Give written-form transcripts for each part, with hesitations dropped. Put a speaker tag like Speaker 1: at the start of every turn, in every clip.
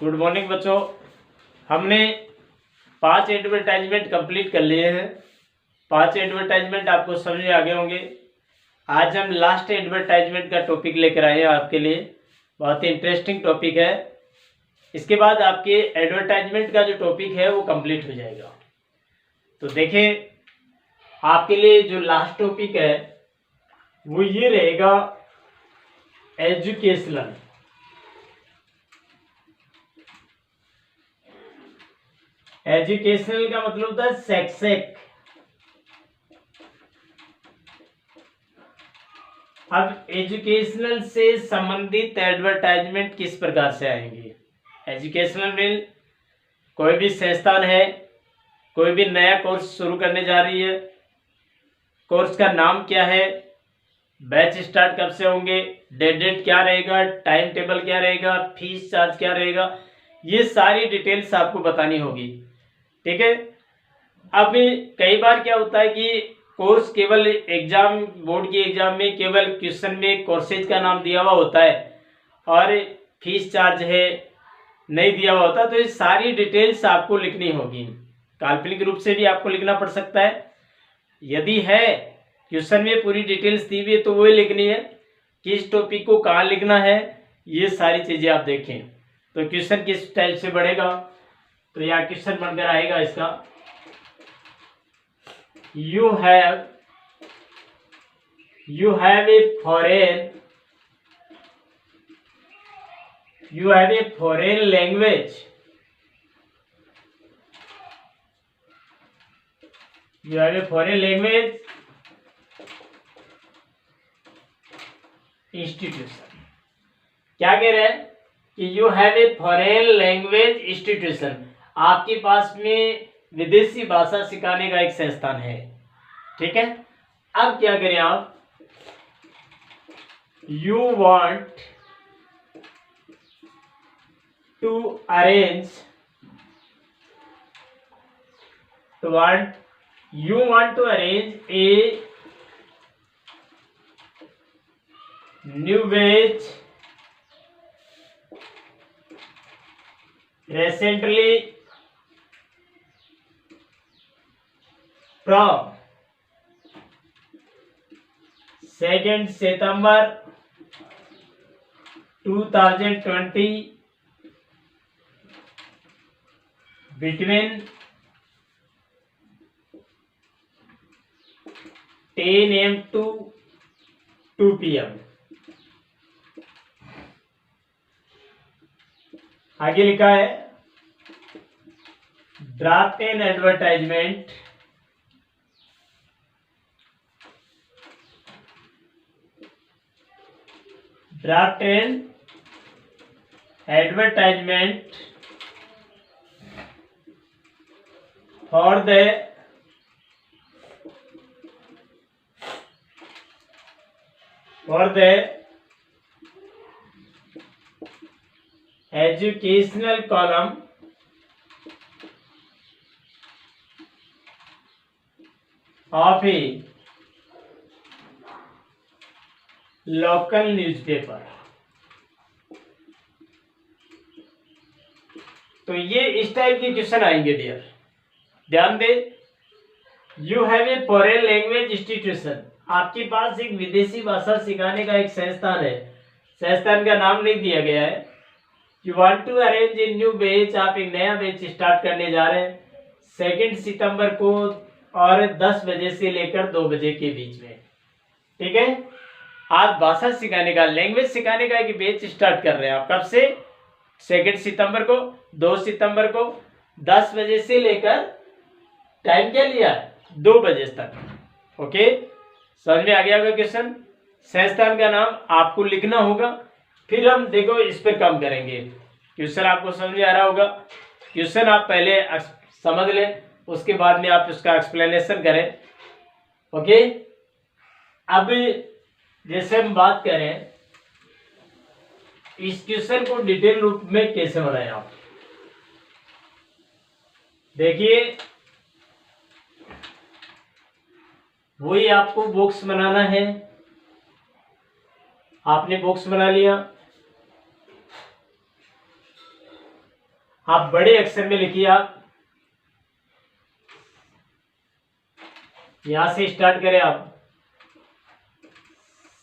Speaker 1: Good morning बच्चों। हमने 5 advertisement complete कर लिए हैं। 5 एडवर्टाइजमेंट आपको समझ में आ गए होंगे। आज हम लास्ट एडवर्टाइजमेंट का टॉपिक लेकर आए हैं आपके लिए। बहुत ही इंटरेस्टिंग टॉपिक है। इसके बाद आपके एडवर्टाइजमेंट का जो टॉपिक है वो कंप्लीट हो जाएगा। तो देखें, आपके लिए जो लास्ट टॉपिक है वो ये रहेगा, एजुकेशनल। एजुकेशनल का मतलब होता है शैक्षिक। अब एजुकेशनल से संबंधित एडवर्टाइजमेंट किस प्रकार से आएंगे। एजुकेशनल में कोई भी संस्थान है, कोई भी नया कोर्स शुरू करने जा रही है, कोर्स का नाम क्या है, बैच स्टार्ट कब से होंगे, डेट क्या रहेगा, टाइम टेबल क्या रहेगा, फीस चार्ज क्या रहेगा, ये सारी डिटेल्स आपको बतानी होगी। ठीक है। अब कई बार क्या होता है कि कोर्स केवल एग्जाम, बोर्ड की एग्जाम में केवल क्वेश्चन में कोर्सेज का नाम दिया हुआ होता है और फीस चार्ज है नहीं दिया हुआ होता। तो ये सारी डिटेल्स आपको लिखनी होगी। काल्पनिक रूप से भी आपको लिखना पड़ सकता है। यदि है क्वेश्चन में पूरी डिटेल्स दी हुई है तो वही लिखनी है। किस टॉपिक को कहाँ लिखना है, ये सारी चीजें आप देखें। तो क्वेश्चन किस टाइप से बढ़ेगा, तो यहाँ क्वेश्चन बनकर आएगा इसका, you have a foreign language, institution। क्या कह रहे हैं कि you have a foreign language institution, आपके पास में विदेशी भाषा सिखाने का एक संस्थान है। ठीक है। अब क्या करें आप, you want to arrange a new batch recently from 2nd September 2020 between 10 AM to 2 PM। आगे लिखा है, draft an advertisement for the educational column of a local newspaper। तो ये इस टाइप के क्वेश्चन आएंगे डियर, ध्यान दे। You have a foreign language institution, आपके पास एक विदेशी भाषा सिखाने का एक संस्थान है, संस्थान का नाम नहीं दिया गया है। You want to arrange a new batch, आप एक नया बैच स्टार्ट करने जा रहे हैं 2 सितंबर को और 10 बजे से लेकर 2 बजे के बीच में। ठीक है। आप भाषा सिखाने का, लैंग्वेज सिखाने का एक बैच स्टार्ट कर रहे हैं। आप कब से, 2 सितंबर को, 2 सितंबर को 10 बजे से लेकर टाइम क्या लिया है, 2 बजे तक। ओके, समझ में आ गया होगा क्वेश्चन। संस्थान का नाम आपको लिखना होगा, फिर हम देखो इस पर काम करेंगे। क्वेश्चन आपको समझ में आ रहा होगा। क्वेश्चन आप पहले समझ लें, उसके बाद में आप उसका एक्सप्लेनेशन करें। ओके। अब जैसे हम बात करें इस क्वेश्चन को डिटेल रूप में कैसे बनाएं आप, देखिए वही आपको बॉक्स बनाना है। आपने बॉक्स बना लिया, आप बड़े अक्षर में लिखिए। आप यहां से स्टार्ट करें। आप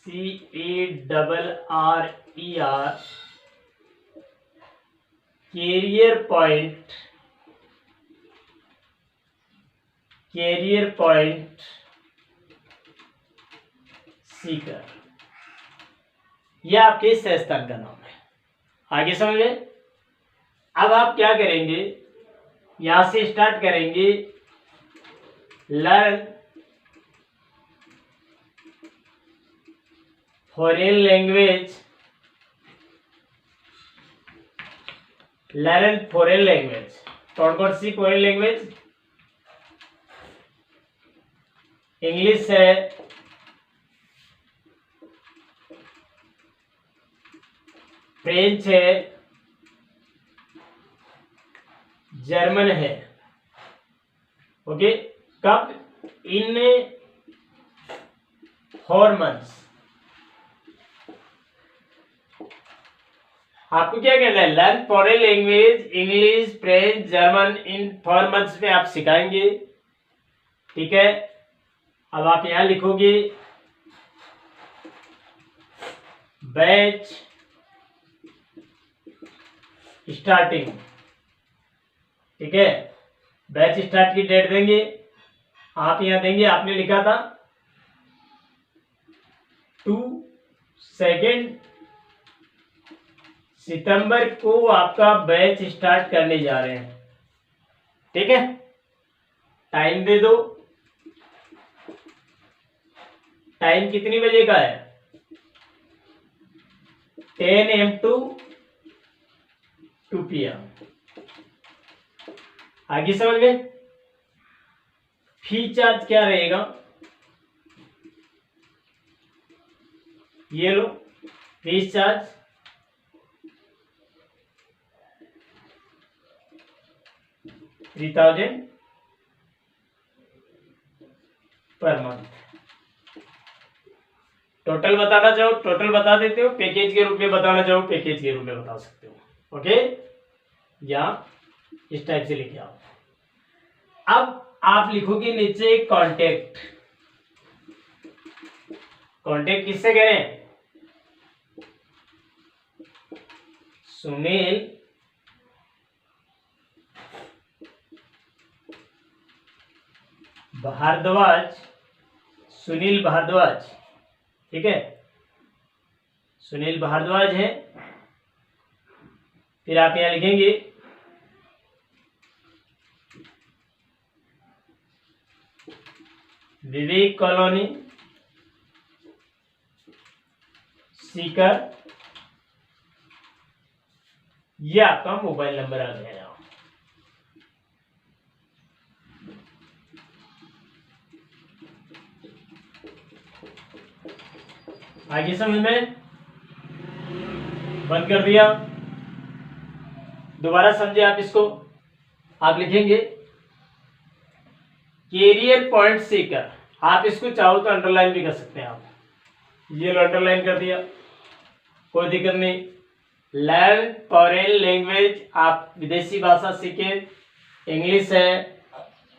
Speaker 1: CARRER कैरियर पॉइंट सीकर, यह आपके संस्थान का नाम है। आगे समझे। अब आप क्या करेंगे, यहां से स्टार्ट करेंगे। Learn foreign language, learn foreign language. कौन कौन सी फॉरेन लैंग्वेज? इंग्लिश है, फ्रेंच है, जर्मन है। ओके, कब? In 4 months. आपको क्या करना है? Learn foreign language English French German in 4 months में आप सिखाएंगे। ठीक है। अब आप यहां लिखोगे बैच स्टार्टिंग। ठीक है, बैच स्टार्ट की डेट देंगे आप, यहां देंगे आपने लिखा था 2 सितंबर को आपका बैच स्टार्ट करने जा रहे हैं। ठीक है, टाइम दे दो। टाइम कितनी बजे का है? 10 AM to 2 PM। आगे समझ गए। फी चार्ज क्या रहेगा? ये लो, fees charge 3000 per month. Total बताना चाहो टोटल बता देते हो, पैकेज के रूप में बताना चाहो पैकेज के रूप में बता सकते हो। ओके, या इस टाइप से लिखे आओ। अब आप लिखोगे नीचे कांटेक्ट। कांटेक्ट किससे करें? सुनील भारद्वाज, सुनील भारद्वाज। ठीक है, सुनील भारद्वाज है। फिर आप यहां लिखेंगे विवेक कॉलोनी सीकर। यह आपका मोबाइल नंबर आ गया। आगे समझ में? बंद कर दिया। दोबारा समझे आप इसको। आप लिखेंगे कैरियर पॉइंट सीकर। आप इसको चाहो तो अंडरलाइन भी कर सकते हैं। आप ये अंडरलाइन कर दिया, कोई दिक्कत नहीं। लर्न फॉरेन लैंग्वेज, आप विदेशी भाषा सीखें। इंग्लिश है,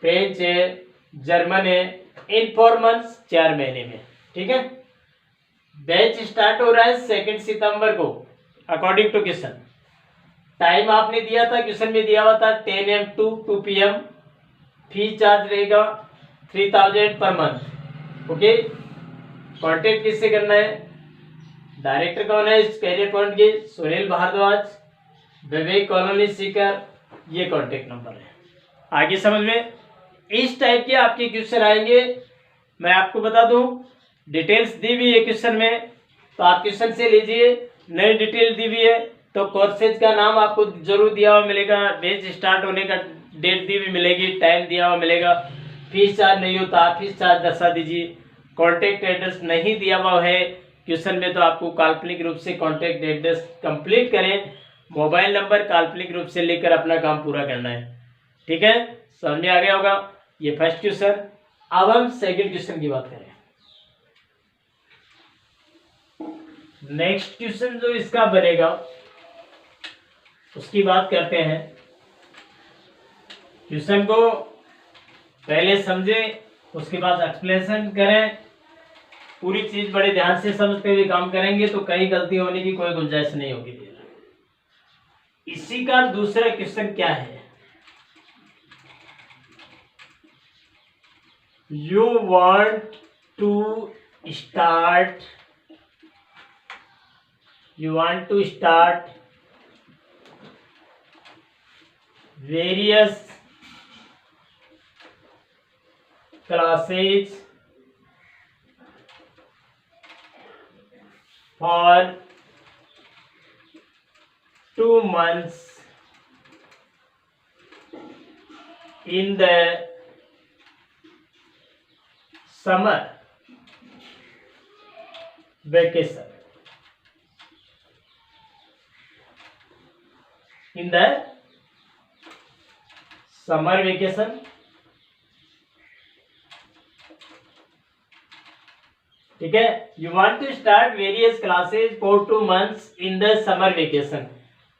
Speaker 1: फ्रेंच है, जर्मन है इन 4 मंथ्स, 4 महीने में। ठीक है, बैच स्टार्ट हो रहा है 2 सितंबर को अकॉर्डिंग टू क्वेश्चन। टाइम आपने दिया था, क्वेश्चन में दिया हुआ था 10 AM to 2 PM। Fee charge रहेगा 3000 पर मंथ। ओके, कांटेक्ट किससे करना है? डायरेक्टर कौन है इस कैरियर पॉइंट के? सुनील भारद्वाज, विवेक कॉलोनी सीकर। ये कांटेक्ट नंबर है। आगे समझ में? इस टाइप के आपके क्वेश्चन आएंगे। मैं आपको बता दूं, डिटेल्स दी हुई है क्वेश्चन में, तो आप क्वेश्चन से लीजिए। नई डिटेल दी हुई है तो कोर्सेज का नाम आपको जरूर दिया हुआ मिलेगा, बैच स्टार्ट होने का डेट दी हुई मिलेगी, टाइम दिया हुआ मिलेगा। फीस चार्ज नहीं होता, आप फीस चार्ज दर्शा दीजिए। कॉन्टेक्ट एड्रेस नहीं दिया हुआ है क्वेश्चन में, तो आपको काल्पनिक रूप से कॉन्टेक्ट एड्रेस कंप्लीट करें, मोबाइल नंबर काल्पनिक रूप से लेकर अपना काम पूरा करना है। ठीक है, समझ में आ गया होगा। ये फर्स्ट क्वेश्चन। अब हम सेकंड क्वेश्चन की बात करें। नेक्स्ट क्वेश्चन जो इसका बनेगा उसकी बात करते हैं। क्वेश्चन को पहले समझें, उसके बाद एक्सप्लेनेशन करें। पूरी चीज बड़े ध्यान से समझते हुए काम करेंगे तो कहीं गलती होने की कोई गुंजाइश नहीं होगी। इसी का दूसरा क्वेश्चन क्या है? You want to start various classes for 2 months in the summer vacation. In the summer vacation, ठीक है। You want to start various classes for 2 months in the summer vacation,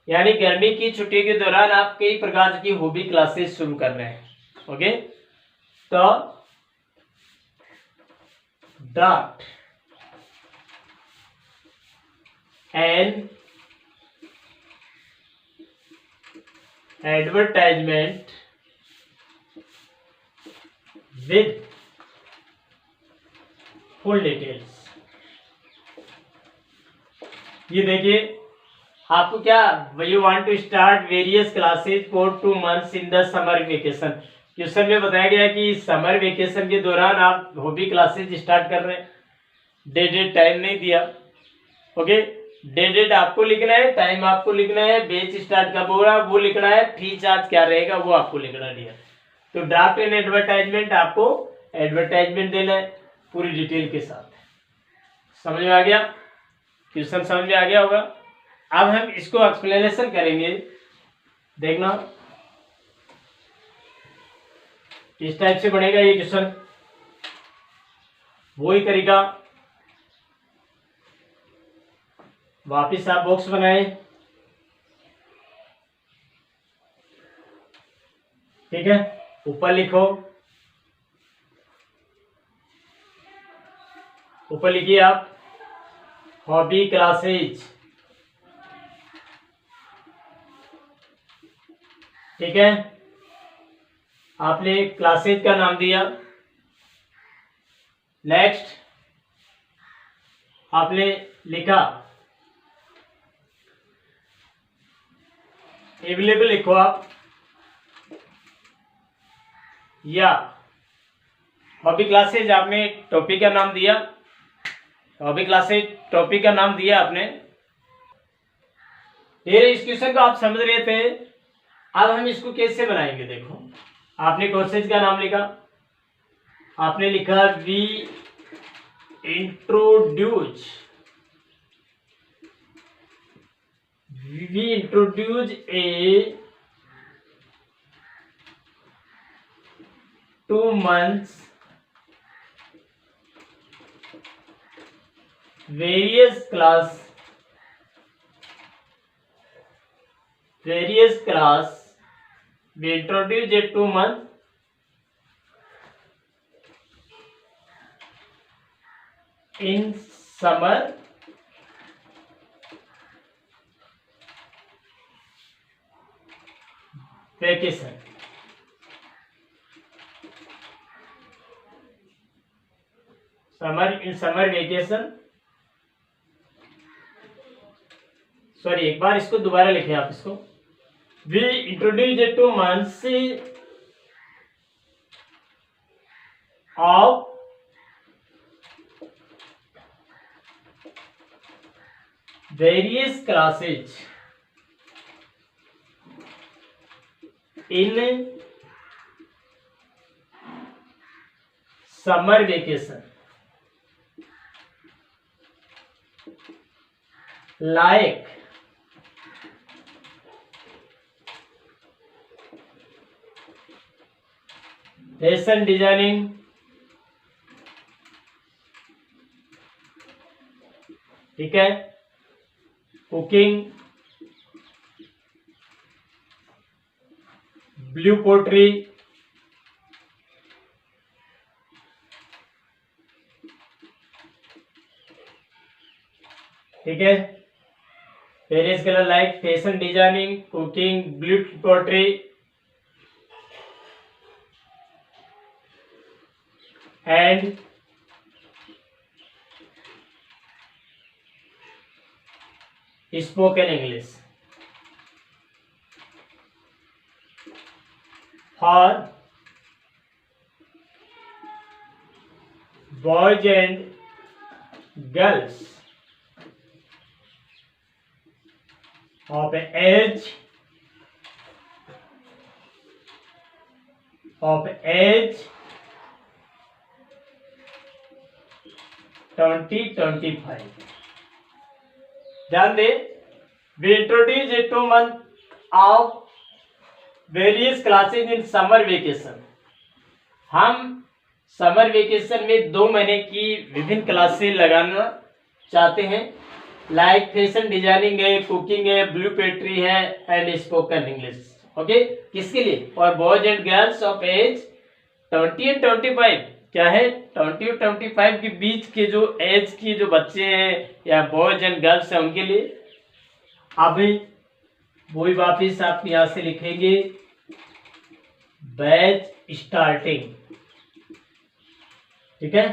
Speaker 1: यानी गर्मी की छुट्टियों के दौरान आप कई प्रकार की हॉबी क्लासेस शुरू कर रहे हैं। ओके, तो draft an advertisement with full details. ये देखिए, आपको क्या, you want to start various classes for 2 months in the summer vacation. Question में बताया गया कि समर वेकेशन के दौरान आप हॉबी क्लासेस स्टार्ट कर रहे हैं। डेट टाइम नहीं दिया। ओके, डेट आपको लिखना है, टाइम आपको लिखना है, बैच स्टार्ट कब हो रहा है वो लिखना है, फी चार्ज क्या रहेगा वो आपको लिखना है। तो ड्राफ्ट एंड एडवर्टाइजमेंट, आपको एडवर्टाइजमेंट देना है पूरी डिटेल के साथ। समझ में आ गया? क्वेश्चन समझ में आ गया होगा। अब हम इसको एक्सप्लेनेशन करेंगे, देखना किस टाइप से बनेगा ये क्वेश्चन। वही तरीका, वापिस आप बॉक्स बनाए, ठीक है। ऊपर लिखो, ऊपर लिखिए आप हॉबी क्लासेज, ठीक है। आपने क्लासेज का नाम दिया। नेक्स्ट आपने लिखा अवेलेबल, लिखो आप, या हॉबी क्लासेज आपने टॉपिक का नाम दिया, हॉबी क्लासेज टॉपिक का नाम दिया आपने। फिर इस क्वेश्चन को आप समझ रहे थे। अब हम इसको कैसे बनाएंगे, देखो, आपने कोर्सेज का नाम लिखा, आपने लिखा we introduce a 2 months various class we introduce a 2 month in summer vacation। Summer vacation, sorry, एक बार इसको दोबारा लिखें आप इसको। We introduce a 2 months of various classes in summer vacation, like fashion designing, ठीक है, कुकिंग, ब्लू पोट्री, ठीक है, various colour like fashion designing, cooking, blue pottery and spoken English for boys and girls of age 20-25। ध्यान दे, we introduce a 2 month of various classes in summer vacation। हम summer vacation में 2 महीने की विभिन्न classes लगाना चाहते हैं, लाइक फैशन डिजाइनिंग है, कुकिंग है, ब्लू पोएट्री है एंड स्पोकन इंग्लिश। ओके, किसके लिए? For boys and girls of age 20 and 25। क्या है? 20 और 25 के बीच के जो एज की जो बच्चे हैं या बॉयज एंड गर्ल्स हैं उनके लिए। अभी वही वापिस आप यहां से लिखेंगे बैच स्टार्टिंग, ठीक है,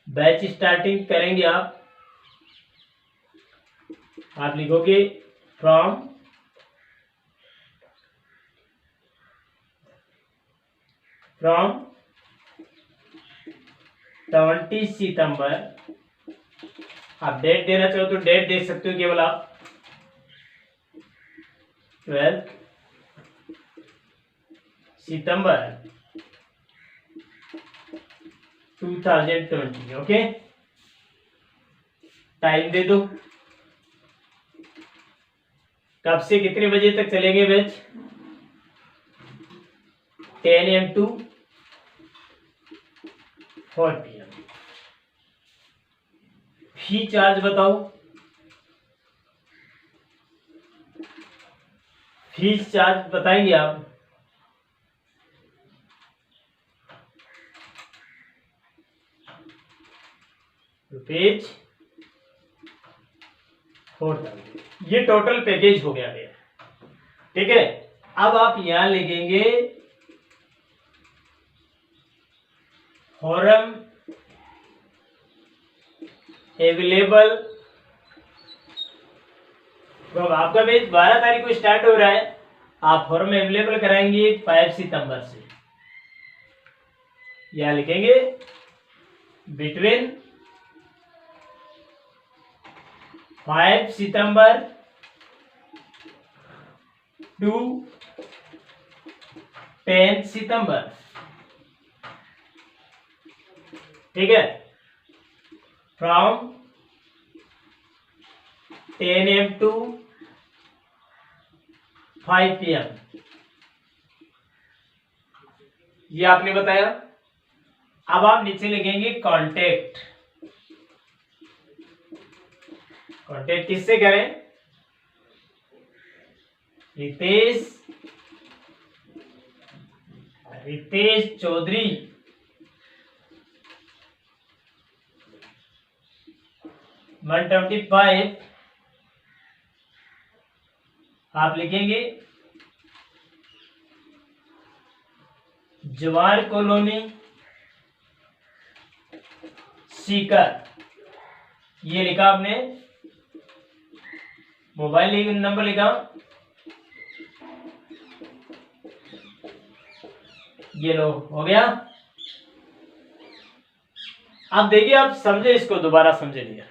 Speaker 1: बैच स्टार्टिंग करेंगे आप लिखोगे फ्रॉम 20 सितंबर। आप डेट देना चाहो तो डेट देख सकते हो, केवल आप 12 सितंबर 2020। ओके, टाइम दे दो, कब से कितने बजे तक चलेंगे batch? 10 AM to 4 PM। Fee charge बताओ, फीस चार्ज बताएंगे आप? रुपीज 4000। ये टोटल पैकेज हो गया भैया, ठीक है। अब आप यहां लिखेंगे फॉरम अवेलेबल। तो अब आपका बैच 12 तारीख को स्टार्ट हो रहा है, आप फॉरम अवेलेबल कराएंगे 5 सितंबर से। यहां लिखेंगे बिटवीन 5 सितंबर टू 10 सितंबर, ठीक है, फ्रॉम 10 AM टू 5 PM। ये आपने बताया। अब आप नीचे लिखेंगे कांटेक्ट। कांटेक्ट किससे करें? रितेश चौधरी, 125। आप लिखेंगे जवाहर कॉलोनी सीकर। ये लिखा आपने, मोबाइल नंबर लिखा, ये लो, हो गया। अब देखिए, आप समझे, इसको दोबारा समझे लिया।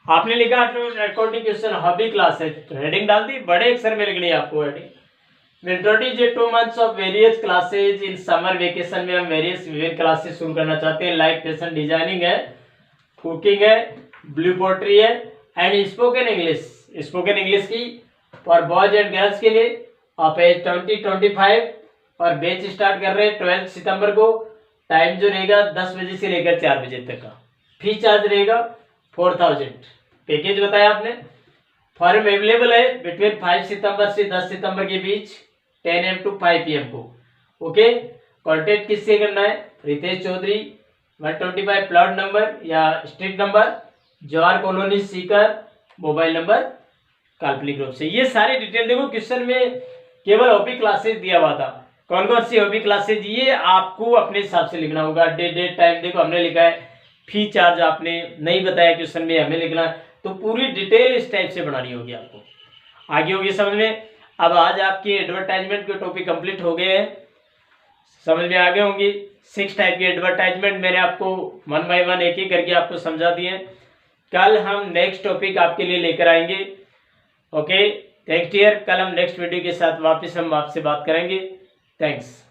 Speaker 1: आपने लिखा अकॉर्डिंग क्वेश्चन हॉबी क्लास है, तो हेडिंग डाल दी, बड़े अक्षर में लिखनी है आपको heading. Introduce 2 months of various classes in summer vacation में हम विभिन्न क्लासेस शुरू करना चाहते हैं, लाइक फैशन डिजाइनिंग है, कुकिंग है, ब्लू पोएट्री है and spoken English. Spoken English की और बॉयज एंड गर्ल्स के लिए आप एज 20-25 और बैच स्टार्ट कर रहे हैं 12 सितंबर को। टाइम जो रहेगा 10 बजे से लेकर 4 बजे तक का। फी चार्ज रहेगा 4000। पैकेज बताया आपने। फॉर्म अवेलेबल है बिटवीन 5 सितंबर से 10 सितंबर के बीच। 10 AM to 5 PM को। ओके, कॉन्टेक्ट किससे करना है? रितेश चौधरी 125 प्लॉट नंबर या street number, Jawahar colony Sikar, mobile number काल्पनिक रूप से। ये सारी डिटेल देखो, क्वेश्चन में केवल ओपी क्लासेज दिया हुआ था। कौन कौन सी ओपी क्लासेज, ये आपको अपने हिसाब से लिखना होगा। डेट टाइम देखो हमने लिखा है, फी चार्ज आपने नहीं बताया क्वेश्चन में, हमें लिखना, तो पूरी डिटेल इस टाइप से बनानी होगी आपको। आगे होगी समझ में। अब आज आपके एडवर्टाइजमेंट के टॉपिक कंप्लीट हो गए हैं, समझ में आ गए होंगी। 6 टाइप की एडवर्टाइजमेंट मैंने आपको 1 बाय 1 एक एक करके आपको समझा दिए। कल हम नेक्स्ट टॉपिक आपके लिए लेकर आएंगे। Okay, thanks dear. कल हम नेक्स्ट वीडियो के साथ वापस हम आपसे बात करेंगे। थैंक्स।